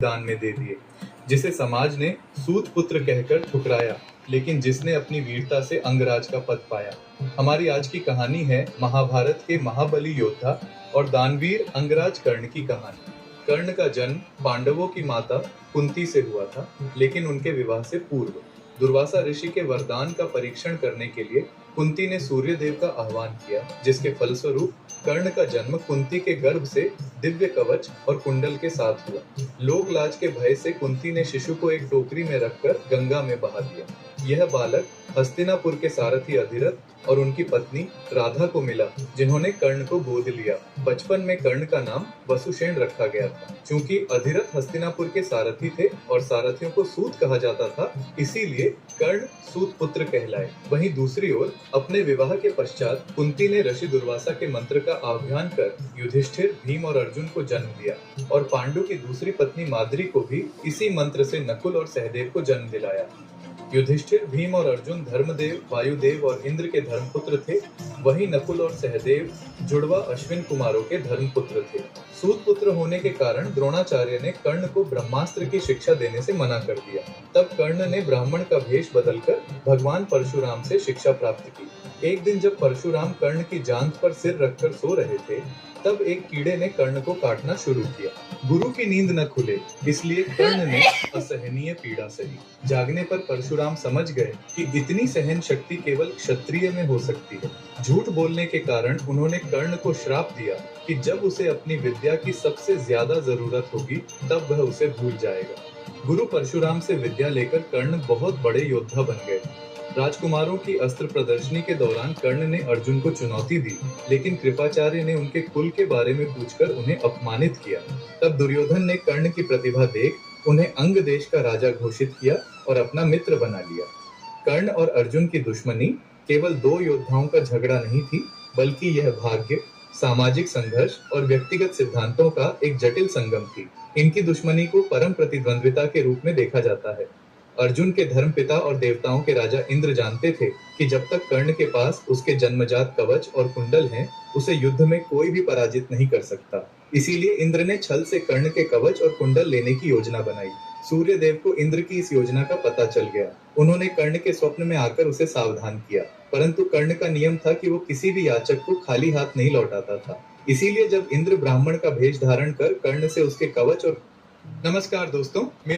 दान में दे दिए, जिसे समाज ने सूत पुत्र कहकर ठुकराया, लेकिन जिसने अपनी वीरता से अंगराज का पद पाया। हमारी आज की कहानी है महाभारत के महाबली योद्धा और दानवीर अंगराज कर्ण की कहानी। कर्ण का जन्म पांडवों की माता कुंती से हुआ था, लेकिन उनके विवाह से पूर्व दुर्वासा ऋषि के वरदान का परीक्षण करने के लिए कुंती ने सूर्यदेव का आह्वान किया, जिसके फलस्वरूप कर्ण का जन्म कुंती के गर्भ से दिव्य कवच और कुंडल के साथ हुआ। लोक लाज के भय से कुंती ने शिशु को एक टोकरी में रखकर गंगा में बहा दिया। यह बालक हस्तिनापुर के सारथी अधिरथ और उनकी पत्नी राधा को मिला, जिन्होंने कर्ण को गोद लिया। बचपन में कर्ण का नाम वसुषेण रखा गया था। चूंकि अधिरथ हस्तिनापुर के सारथी थे और सारथियों को सूत कहा जाता था, इसीलिए कर्ण सूत पुत्र कहलाए। वहीं दूसरी ओर अपने विवाह के पश्चात कुंती ने ऋषि दुर्वासा के मंत्र का आह्वान कर युधिष्ठिर, भीम और अर्जुन को जन्म दिया और पांडु की दूसरी पत्नी माद्री को भी इसी मंत्र से नकुल और सहदेव को जन्म दिलाया। युधिष्ठिर, भीम और अर्जुन धर्मदेव, वायुदेव और इंद्र के धर्मपुत्र थे। वहीं नकुल और सहदेव जुड़वा अश्विन कुमारों के धर्मपुत्र थे। सूत पुत्र होने के कारण द्रोणाचार्य ने कर्ण को ब्रह्मास्त्र की शिक्षा देने से मना कर दिया। तब कर्ण ने ब्राह्मण का भेष बदलकर भगवान परशुराम से शिक्षा प्राप्त की। एक दिन जब परशुराम कर्ण की जांघ पर सिर रखकर सो रहे थे, तब एक कीड़े ने कर्ण को काटना शुरू किया। गुरु की नींद न खुले, इसलिए कर्ण ने असहनीय पीड़ा सही। जागने पर परशुराम समझ गए कि इतनी सहन शक्ति केवल क्षत्रिय में हो सकती है। झूठ बोलने के कारण उन्होंने कर्ण को श्राप दिया कि जब उसे अपनी विद्या की सबसे ज्यादा जरूरत होगी, तब वह उसे भूल जाएगा। गुरु परशुराम से विद्या लेकर कर्ण बहुत बड़े योद्धा बन गए। राजकुमारों की अस्त्र प्रदर्शनी के दौरान कर्ण ने अर्जुन को चुनौती दी, लेकिन कृपाचार्य ने उनके कुल के बारे में पूछकर उन्हें अपमानित किया। तब दुर्योधन ने कर्ण की प्रतिभा देख उन्हें अंग देश का राजा घोषित किया और अपना मित्र बना लिया। कर्ण और अर्जुन की दुश्मनी केवल दो योद्धाओं का झगड़ा नहीं थी, बल्कि यह भाग्य, सामाजिक संघर्ष और व्यक्तिगत सिद्धांतों का एक जटिल संगम थी। इनकी दुश्मनी को परम प्रतिद्वंद्विता के रूप में देखा जाता है। अर्जुन के धर्मपिता और देवताओं के राजा इंद्र जानते थे कि जब तक कर्ण के पास उसके जन्मजात कवच और कुंडल हैं, उसे युद्ध में कोई भी पराजित नहीं कर सकता। इसीलिए इंद्र ने छल से कर्ण के कवच और कुंडल लेने की योजना बनाई। सूर्यदेव को इंद्र की इस योजना का पता चल गया। उन्होंने कर्ण के स्वप्न में आकर उसे सावधान किया, परंतु कर्ण का नियम था कि वो किसी भी याचक को खाली हाथ नहीं लौटाता था। इसीलिए जब इंद्र ब्राह्मण का भेष धारण कर कर्ण से उसके कवच और नमस्कार दोस्तों।